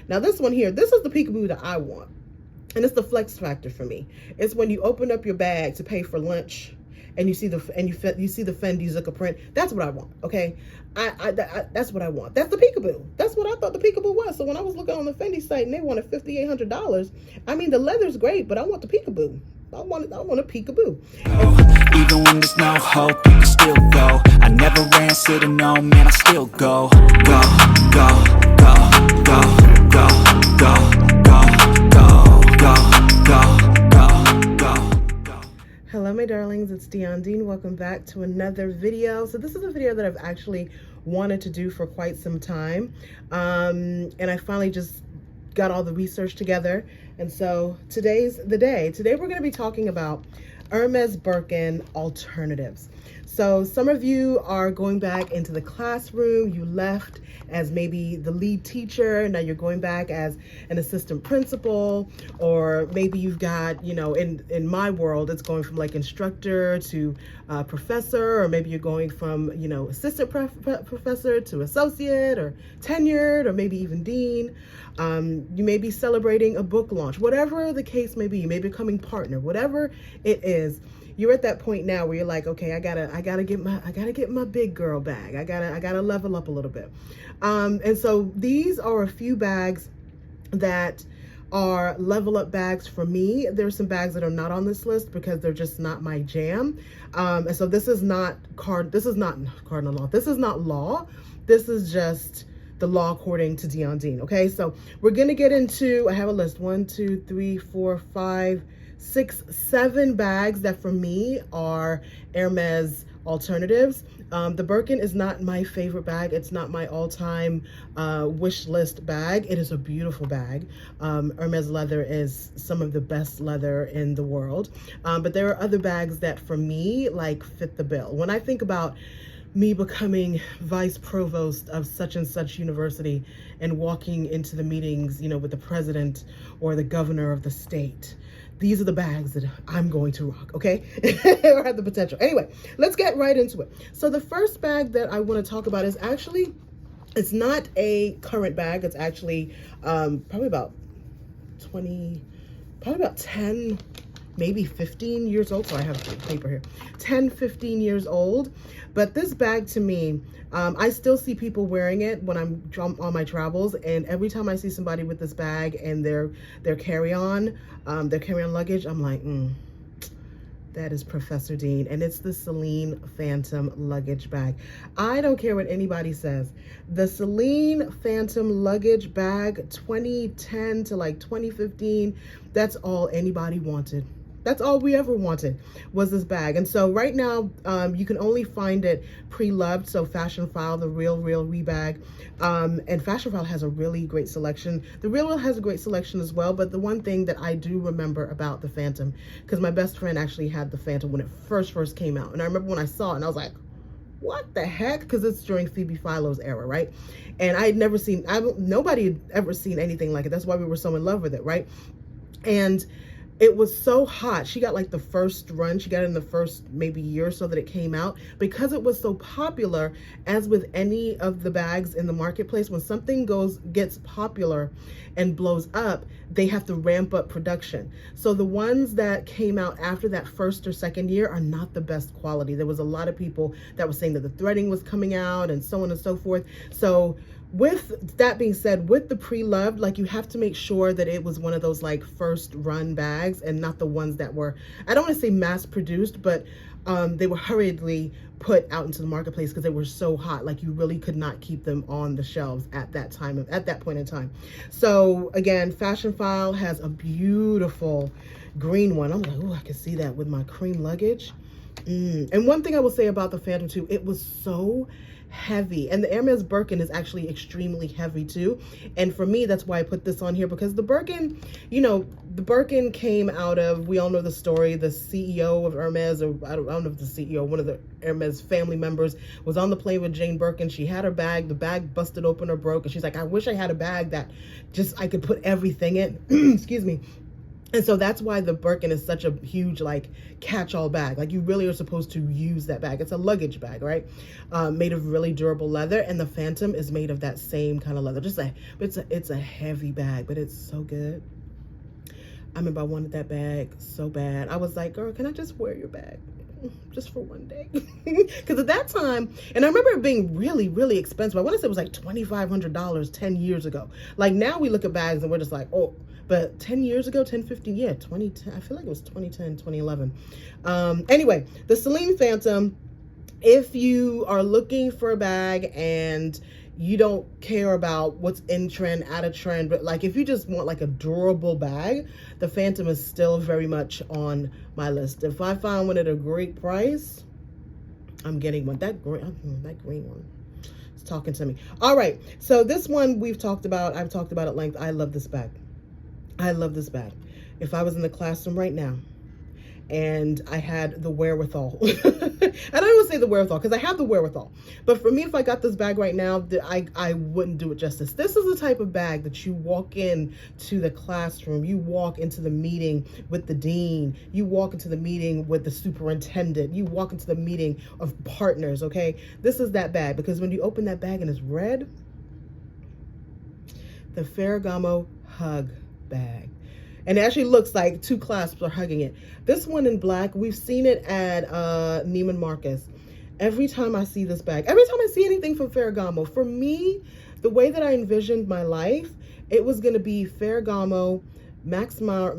Now this one here, this is the peekaboo that I want. And it's the flex factor for me. It's when you open up your bag to pay for lunch and you see the you see the Fendi Zucca print. That's what I want. Okay, that's what I want. That's the peekaboo. That's what I thought the peekaboo was. So when I was looking on the Fendi site and they wanted $5,800, I mean the leather's great, but I want the peekaboo. I want a peekaboo. Even when there's no hope, you can still go. I never answer to no, man, I still go. Go, go, go, go, go, go, go. Hello my darlings, it's Dean. Welcome back to another video. So this is a video that I've actually wanted to do for quite some time, and I finally just got all the research together, and so today's the day. Today we're going to be talking about Hermes Birkin alternatives. So some of you are going back into the classroom. You left as maybe the lead teacher, now you're going back as an assistant principal, or maybe you've got, you know, in my world it's going from like instructor to professor, or maybe you're going from, you know, assistant professor to associate or tenured, or maybe even dean. You may be celebrating a book launch, whatever the case may be. You may be becoming partner, whatever it is. You're at that point now where you're like, okay, I gotta get my big girl bag. I gotta level up a little bit. And so these are a few bags that are level up bags for me. There's some bags that are not on this list because they're just not my jam. And so this is not cardinal law. This is not law. This is just the law according to Dean. Okay, so we're gonna get into, I have a list, 1, 2, 3, 4, 5, 6, 7 bags that for me are Hermes alternatives. The Birkin is not my favorite bag. It's not my all-time wish list bag. It is a beautiful bag. Hermes leather is some of the best leather in the world. But there are other bags that for me like fit the bill. When I think about me becoming vice provost of such and such university and walking into the meetings, you know, with the president or the governor of the state, these are the bags that I'm going to rock, okay? Or have the potential. Anyway, let's get right into it. So the first bag that I want to talk about is actually, it's not a current bag. It's actually probably about 10, maybe 15 years old. So I have the paper here. 10, 15 years old. But this bag to me, I still see people wearing it when I'm on my travels. And every time I see somebody with this bag and their carry-on luggage, I'm like, that is Professor Dean. And it's the Celine Phantom luggage bag. I don't care what anybody says. The Celine Phantom luggage bag, 2010 to like 2015, that's all anybody wanted. That's all we ever wanted was this bag. And so right now, you can only find it pre-loved. So Fashion File, the Real bag. And Fashion File has a really great selection. The Real has a great selection as well. But the one thing that I do remember about the Phantom, because my best friend actually had the Phantom when it first came out. And I remember when I saw it and I was like, what the heck? Because it's during Phoebe Philo's era, right? And I had never seen, nobody had ever seen anything like it. That's why we were so in love with it, right? And it was so hot. She got like the first run. She got it in the first maybe year or so that it came out. Because it was so popular, as with any of the bags in the marketplace, when something gets popular and blows up, they have to ramp up production. So the ones that came out after that first or second year are not the best quality. There was a lot of people that were saying that the threading was coming out and so on and so forth. So with that being said, with the pre-loved, like, you have to make sure that it was one of those like first run bags and not the ones that were, I don't want to say mass produced, but they were hurriedly put out into the marketplace because they were so hot. Like, you really could not keep them on the shelves at that point in time. So again, Fashion File has a beautiful green one. I'm like, oh, I can see that with my cream luggage. And one thing I will say about the Phantom too, it was so heavy, and the Hermes Birkin is actually extremely heavy too. And for me, that's why I put this on here, because the Birkin, you know, the Birkin came out of, we all know the story, the CEO of Hermes, or I don't know if the CEO, one of the Hermes family members was on the plane with Jane Birkin. She had her bag, the bag busted open or broke, and she's like, I wish I had a bag that just I could put everything in. Excuse me. And so that's why the Birkin is such a huge, like, catch-all bag. Like, you really are supposed to use that bag. It's a luggage bag, right? Made of really durable leather, and the Phantom is made of that same kind of leather. It's a heavy bag, but it's so good. I remember I wanted that bag so bad. I was like, girl, can I just wear your bag? Just for one day. Because at that time, and I remember it being really, really expensive. I want to say it was like $2,500 10 years ago. Like, now we look at bags and we're just like, oh, but 10 years ago, 10, 15, yeah, 2010, I feel like it was 2010, 2011. Anyway, the Celine Phantom, if you are looking for a bag and you don't care about what's in trend, out of trend, but like if you just want like a durable bag, the Phantom is still very much on my list. If I find one at a great price, I'm getting one. That green one is talking to me. All right, so this one we've talked about. I've talked about at length. I love this bag. I love this bag. If I was in the classroom right now and I had the wherewithal, I don't even say the wherewithal because I have the wherewithal, but for me, if I got this bag right now, I wouldn't do it justice. This is the type of bag that you walk in to the classroom, you walk into the meeting with the dean, you walk into the meeting with the superintendent, you walk into the meeting of partners, okay? This is that bag, because when you open that bag and it's red, the Ferragamo hug bag. And it actually looks like two clasps are hugging it. This one in black, we've seen it at Neiman Marcus. Every time I see this bag, every time I see anything from Ferragamo, for me, the way that I envisioned my life, it was going to be Ferragamo, Max Mara.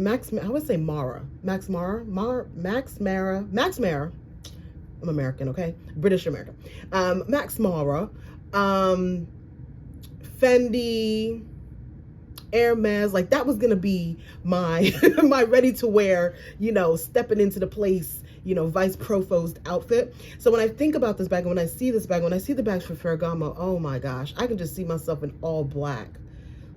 I'm American, okay? British American. Max Mara, Fendi, Hermes, like that was gonna be my my ready to wear, you know, stepping into the place, you know, vice provost outfit. So when I think about this bag, and when I see this bag, when I see the bags for Ferragamo, oh my gosh, I can just see myself in all black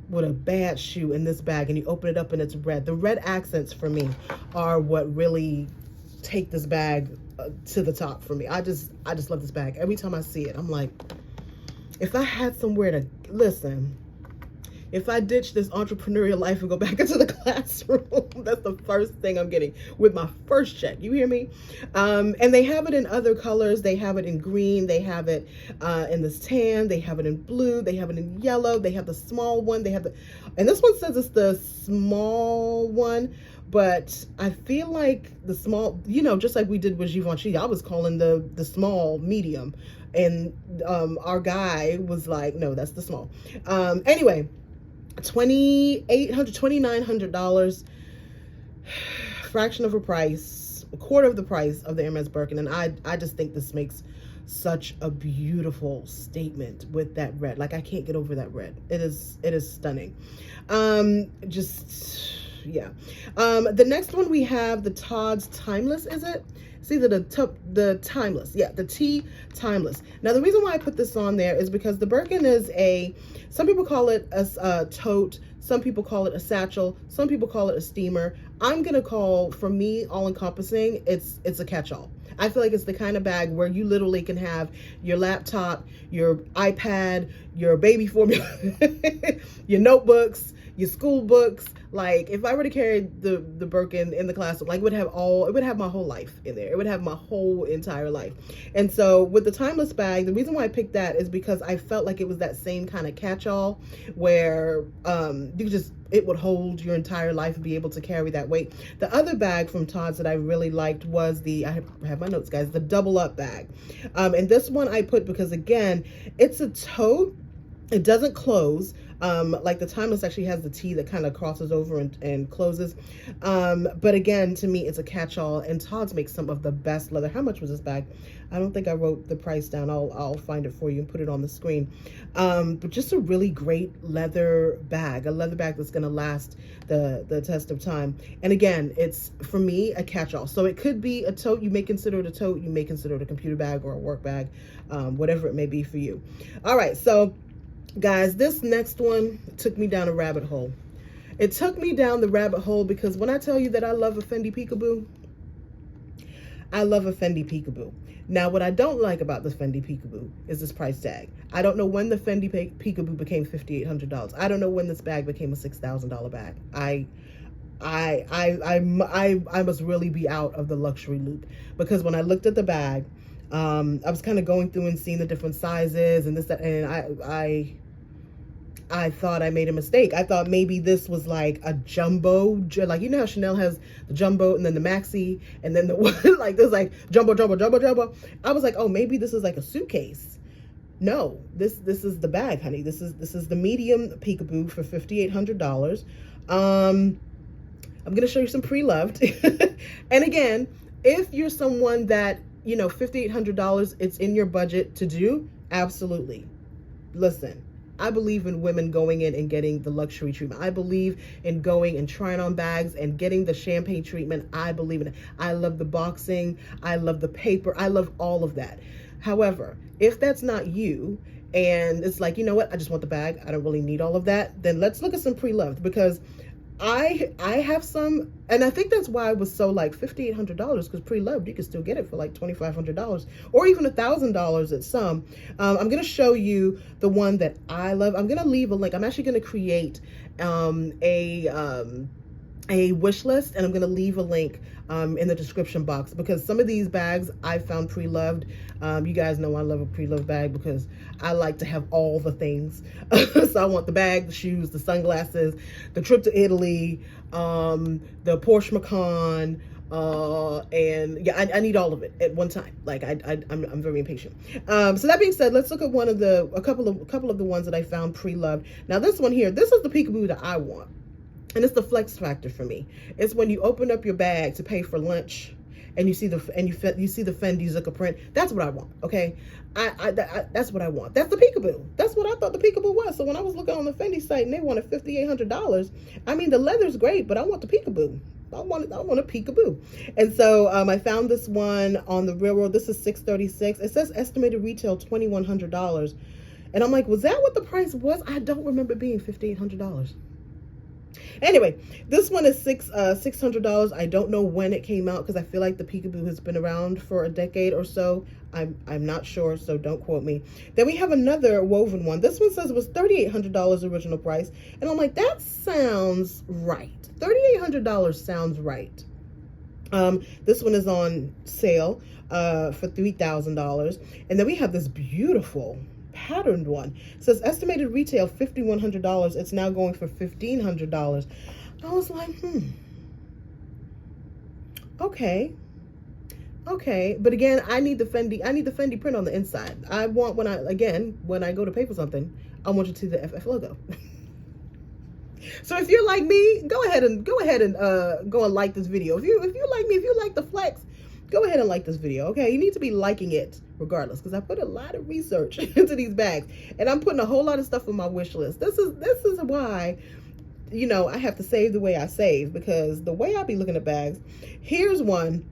with a bad shoe in this bag, and you open it up and it's red. The red accents for me are what really take this bag to the top for me. I just love this bag. Every time I see it, I'm like, if I had somewhere to listen, if I ditch this entrepreneurial life and go back into the classroom, that's the first thing I'm getting with my first check. You hear me? And they have it in other colors. They have it in green. They have it in this tan. They have it in blue. They have it in yellow. They have the small one. They have the, and this one says it's the small one, but I feel like the small, you know, just like we did with Givenchy, I was calling the small medium, and our guy was like, no, that's the small. Anyway, $2,900, fraction of a price, a quarter of the price of the Hermes Birkin. And I just think this makes such a beautiful statement with that red. Like, I can't get over that red. It is stunning. Yeah. The next one we have the Tod's Timeless, is it? It's either the Timeless. Yeah, the T Timeless. Now, the reason why I put this on there is because the Birkin is some people call it a tote, some people call it a satchel, some people call it a steamer. I'm going to call, for me, all-encompassing, it's a catch-all. I feel like it's the kind of bag where you literally can have your laptop, your iPad, your baby formula, your notebooks, your school books. Like, if I were to carry the Birkin in the classroom, like, it would have my whole life in there. It would have my whole entire life. And so with the Timeless bag, the reason why I picked that is because I felt like it was that same kind of catch-all where it would hold your entire life and be able to carry that weight. The other bag from Tod's that I really liked was I have my notes, guys, the double up bag. And this one I put because, again, it's a tote. It doesn't close. Like the Timeless actually has the T that kind of crosses over and closes. But again, to me, it's a catch-all, and Tod's makes some of the best leather. How much was this bag? I don't think I wrote the price down. I'll find it for you and put it on the screen. But just a really great leather bag, a leather bag that's going to last the test of time. And again, it's, for me, a catch-all. So it could be a tote. You may consider it a tote. You may consider it a computer bag or a work bag, whatever it may be for you. All right, so guys, this next one took me down a rabbit hole. It took me down the rabbit hole because when I tell you that I love a Fendi peekaboo, I love a Fendi peekaboo. Now, what I don't like about this Fendi peekaboo is this price tag. I don't know when the Fendi peekaboo became $5,800. I don't know when this bag became a $6,000 bag. I must really be out of the luxury loop, because when I looked at the bag, I was kind of going through and seeing the different sizes and this, that, and I thought I made a mistake. I thought maybe this was like a jumbo, like, you know how Chanel has the jumbo and then the maxi and then the one like this, like jumbo. I was like, oh, maybe this is like a suitcase. No, this is the bag, honey. This is the medium peekaboo for $5,800. I'm gonna show you some pre-loved. And again, if you're someone that, you know, $5,800, it's in your budget to do, absolutely. Listen, I believe in women going in and getting the luxury treatment. I believe in going and trying on bags and getting the champagne treatment. I believe in it. I love the boxing. I love the paper. I love all of that. However, if that's not you, and it's like, you know what, I just want the bag, I don't really need all of that, then let's look at some pre-loved, because I have some, and I think that's why I was so like $5,800, because pre-loved you can still get it for like $2,500 or even $1,000 at some. I'm gonna show you the one that I love. I'm gonna leave a link. I'm actually gonna create a wish list, and I'm gonna leave a link in the description box, because some of these bags I found pre-loved. You guys know I love a pre-loved bag because I like to have all the things. So I want the bag, the shoes, the sunglasses, the trip to Italy, the Porsche Macan, and yeah, I need all of it at one time. Like I'm very impatient. So that being said, let's look at a couple of the ones that I found pre-loved. Now this one here, this is the peekaboo that I want. And it's the flex factor for me. It's when you open up your bag to pay for lunch and you see the Fendi Zucca print. That's what I want. Okay, that's what I want. That's the peekaboo. That's what I thought the peekaboo was. So when I was looking on the Fendi site and they wanted $5,800, I mean, the leather's great, but I want the peekaboo. I want a peekaboo. And so I found this one on the railroad. This is $636. It says estimated retail $2,100, and I'm like, was that what the price was? I don't remember it being $5,800. Anyway, this one is $600. I don't know when it came out, because I feel like the peekaboo has been around for a decade or so. I'm not sure, so don't quote me. Then we have another woven one. This one says it was $3,800 original price, and I'm like, that sounds right. $3,800 sounds right. This one is on sale for $3,000, and then we have this beautiful patterned one. It says estimated retail $5,100. It's now going for $1,500. I was like, okay, but again, I need the Fendi print on the inside. I want, when I go to pay for something, I want you to see the FF logo. So if you're like me, go ahead and go and like this video. If you like me, if you like the flex, go ahead and like this video. Okay, you need to be liking it regardless, because I put a lot of research into these bags, and I'm putting a whole lot of stuff on my wish list. This is why, you know, I have to save the way I save, because the way I be looking at bags. Here's one.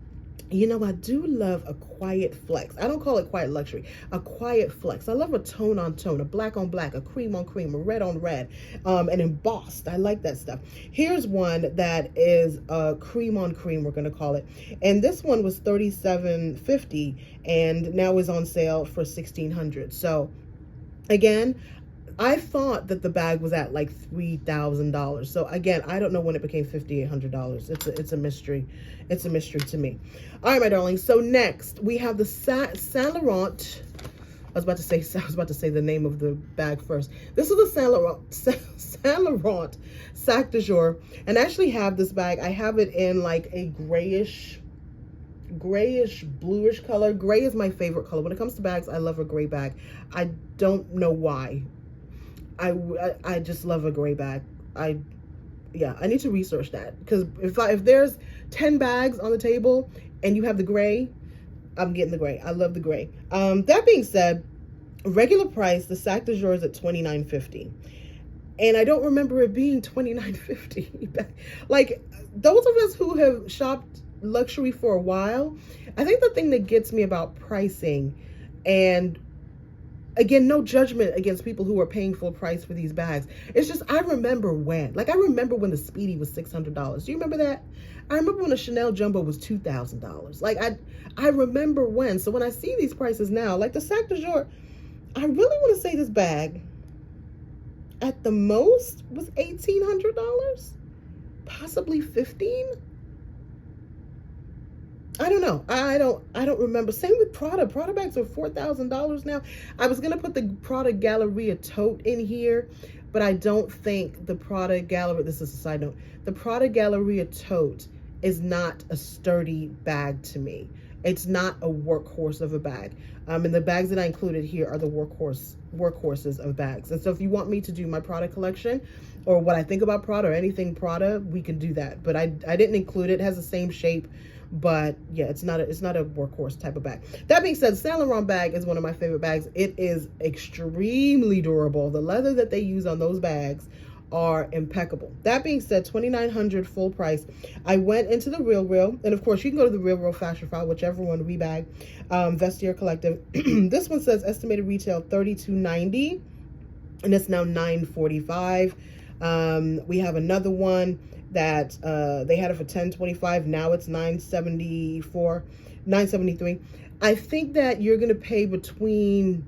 You know, I do love a quiet flex. I don't call it quiet luxury, a quiet flex. I love a tone on tone, a black on black, a cream on cream, a red on red, and embossed. I like that stuff. Here's one that is a cream on cream, we're gonna call it. And this one was $37.50 and now is on sale for $1,600. So again, I thought that the bag was at like $3,000. So again, I don't know when it became $5,800. It's a mystery. It's a mystery to me. All right, my darlings. So next we have the Saint Laurent. I was about to say the name of the bag first. This is a Saint Laurent Sac de Jour, and I actually have this bag. I have it in like a grayish bluish color. Gray is my favorite color. When it comes to bags, I love a gray bag. I don't know why. I just love a gray bag. I need to research that, because if there's 10 bags on the table and you have the gray, I'm getting the gray. I love the gray. That being said, regular price, the Sac de Jour is at $29.50, and I don't remember it being $29.50. Like, those of us who have shopped luxury for a while, I think the thing that gets me about pricing, and again, no judgment against people who are paying full price for these bags, it's just, I remember when the Speedy was $600. Do you remember that? I remember when a Chanel Jumbo was $2,000. Like, I remember when. So when I see these prices now, like the Sac de Jour, I really want to say this bag at the most was $1,800, possibly 15. I don't know. I don't remember. Same with Prada. Prada bags are $4,000 now. I was gonna put the Prada Galleria tote in here, but I don't think the Prada Galleria, this is a side note, the Prada Galleria tote is not a sturdy bag to me. It's not a workhorse of a bag. And the bags that I included here are the workhorses of bags. And so if you want me to do my Prada collection, or what I think about Prada, or anything Prada, we can do that. But I didn't include it. It has the same shape, but yeah, it's not a workhorse type of bag. That being said, Saint Laurent bag is one of my favorite bags. It is extremely durable. The leather that they use on those bags are impeccable. That being said, $2,900 full price. I went into the Real, and of course you can go to the Real Fashion File, whichever one we bag. Vestiaire Collective. This one says estimated retail $32.90, and it's now $9.45. We have another one that they had it for $10.25. Now it's $9.73. I think that you're gonna pay between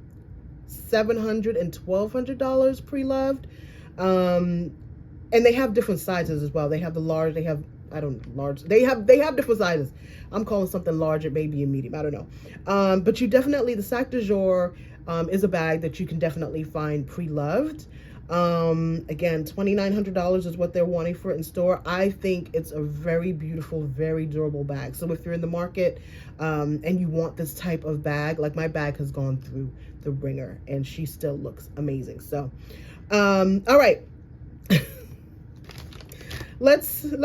$700 and $1,200 pre-loved. And they have different sizes as well. They have the large, they have, they have different sizes. I'm calling something large, it may be a medium, I don't know. But you definitely, the Sac de Jour is a bag that you can definitely find pre-loved. Again, $2,900 is what they're wanting for it in store. I think it's a very beautiful, very durable bag. So if you're in the market and you want this type of bag, like my bag has gone through the ringer and she still looks amazing. So all right. let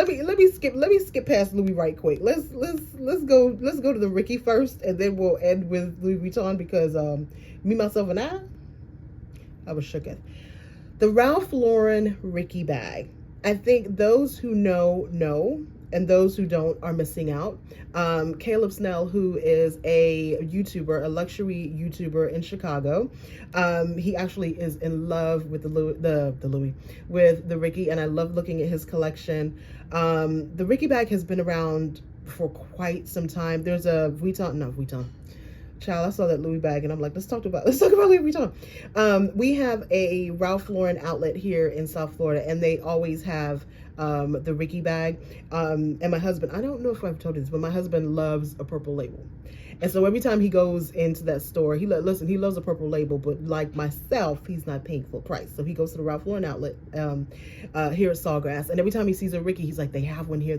me skip past Louis right quick. Let's go to the Ricky first, and then we'll end with Louis Vuitton, because me, myself, and I was shooketh. The Ralph Lauren Ricky bag. I think those who know, and those who don't are missing out. Caleb Snell, who is a YouTuber, a luxury YouTuber in Chicago, he actually is in love with with the Ricky, and I love looking at his collection. The Ricky bag has been around for quite some time. There's a Vuitton. Child, I saw that Louis bag and I'm like, let's talk about Louis Vuitton. We have a Ralph Lauren outlet here in South Florida, and they always have the Ricky bag. And my husband, I don't know if I've told you this, but my husband loves a purple label. And so every time he goes into that store, he loves a purple label, but like myself, he's not paying full price. So he goes to the Ralph Lauren outlet here at Sawgrass, and every time he sees a Ricky, he's like, they have one here.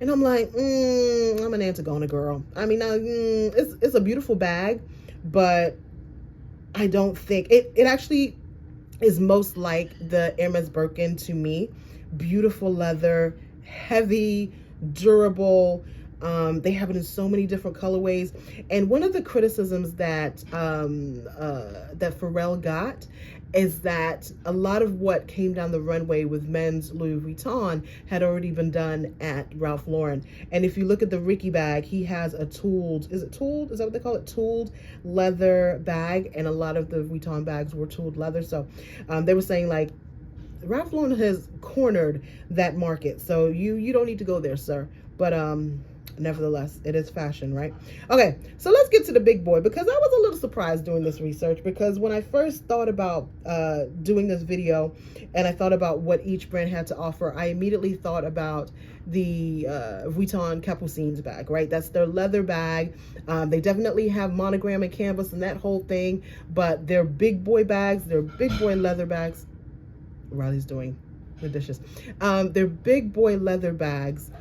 And I'm like, I'm an Antigona girl. I mean, it's a beautiful bag, but I don't think it actually is most like the Hermes Birkin to me. Beautiful leather, heavy, durable. They have it in so many different colorways. And one of the criticisms that that Pharrell got is that a lot of what came down the runway with men's Louis Vuitton had already been done at Ralph Lauren. And if you look at the Ricky bag, he has a tooled, is that what they call it? Tooled leather bag. And a lot of the Vuitton bags were tooled leather. So they were saying, like, Ralph Lauren has cornered that market. So you don't need to go there, sir. But nevertheless, it is fashion, right? Okay, so let's get to the big boy, because I was a little surprised doing this research, because when I first thought about doing this video and I thought about what each brand had to offer, I immediately thought about the Vuitton Capucines bag, right? That's their leather bag. They definitely have monogram and canvas and that whole thing, but they're big boy bags, they're big boy leather bags. Riley's doing the dishes. They're big boy leather bags.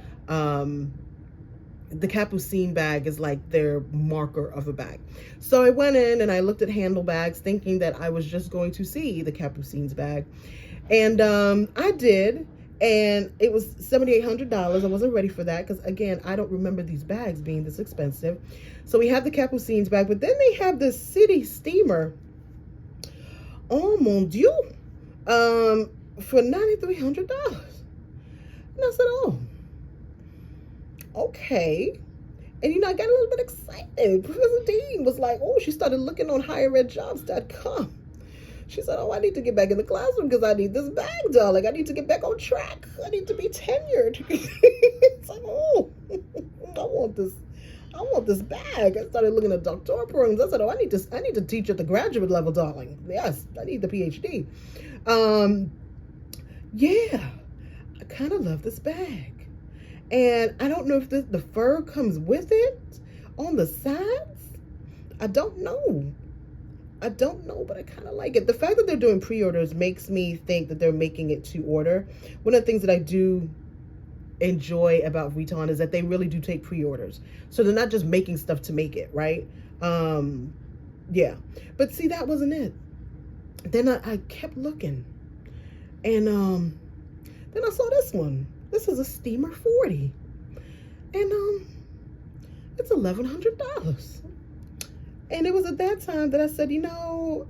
The Capucine bag is like their marker of a bag. So I went in and I looked at handlebags thinking that I was just going to see the Capucines bag. And I did, and it was $7,800. I wasn't ready for that because, again, I don't remember these bags being this expensive. So we have the Capucines bag, but then they have the City Steamer. Oh mon Dieu. For $9,300. And I said, oh, okay. And I got a little bit excited. Professor Dean was like, oh, she started looking on higheredjobs.com. She said, oh, I need to get back in the classroom because I need this bag, darling. I need to get back on track. I need to be tenured. It's like, oh, I want this bag. I started looking at doctoral programs. I said, oh, I need to teach at the graduate level, darling. Yes, I need the PhD. Yeah. kind of love this bag. And I don't know if the fur comes with it on the sides. I don't know, but I kind of like it. The fact that they're doing pre-orders makes me think that they're making it to order. One of the things that I do enjoy about Vuitton is that they really do take pre-orders. So they're not just making stuff to make it, right? Yeah. But see, that wasn't it. Then I kept looking. And then I saw this one. This is a Steamer 40. And it's $1,100. And it was at that time that I said, you know,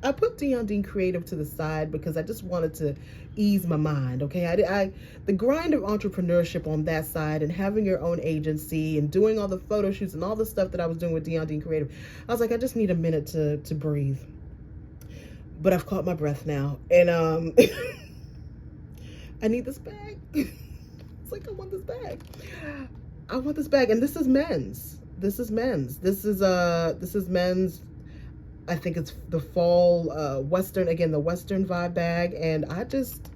I put D Creative to the side because I just wanted to ease my mind, okay? The grind of entrepreneurship on that side and having your own agency and doing all the photo shoots and all the stuff that I was doing with D Creative, I was like, I just need a minute to breathe. But I've caught my breath now. And I need this bag. It's like, I want this bag. I want this bag. And this is men's. This is men's. This is men's. I think it's the fall Western, again, the Western vibe bag. And I just,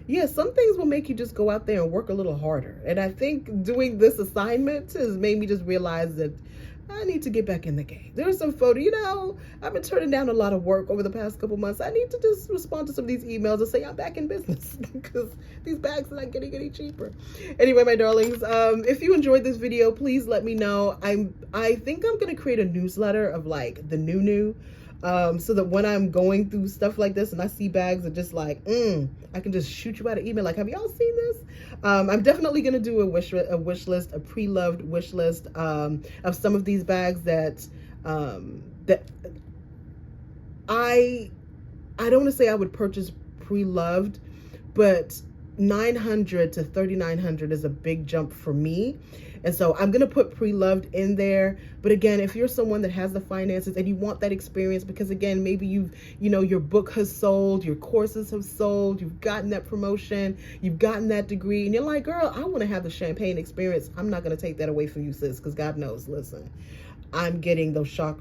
yeah, some things will make you just go out there and work a little harder. And I think doing this assignment has made me just realize that I need to get back in the game. There's some photo, you know, I've been turning down a lot of work over the past couple months. I need to just respond to some of these emails and say I'm back in business because these bags are not getting any cheaper. Anyway, my darlings, if you enjoyed this video, please let me know. I think I'm going to create a newsletter of like the new, so that when I'm going through stuff like this and I see bags that just like, I can just shoot you out an email like, have y'all seen this? I'm definitely going to do a wish list, a pre-loved wish list of some of these bags that I don't want to say I would purchase pre-loved, but $900 to $3,900 is a big jump for me. And so I'm going to put pre-loved in there. But again, if you're someone that has the finances and you want that experience, because again, maybe your book has sold, your courses have sold, you've gotten that promotion, you've gotten that degree, and you're like, girl, I want to have the champagne experience. I'm not going to take that away from you, sis, because God knows, listen, I'm getting those shark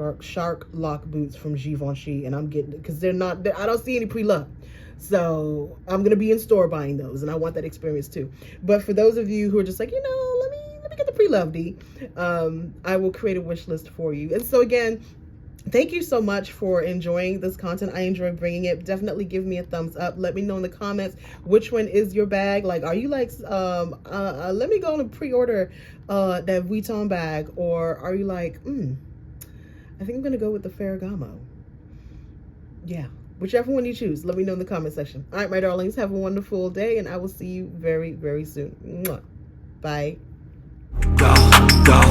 lock boots from Givenchy, and I'm getting it because I don't see any pre-loved. So I'm going to be in store buying those, and I want that experience too. But for those of you who are just like, let me get the pre-loved, I will create a wish list for you. And so again, thank you so much for enjoying this content. I enjoy bringing it. Definitely give me a thumbs up. Let me know in the comments which one is your bag. Like, are you like, let me go and pre-order that Vuitton bag, or are you like, I think I'm going to go with the Ferragamo. Yeah. Whichever one you choose, let me know in the comment section. All right, my darlings, have a wonderful day, and I will see you very, very soon. Mwah. Bye. Go, go.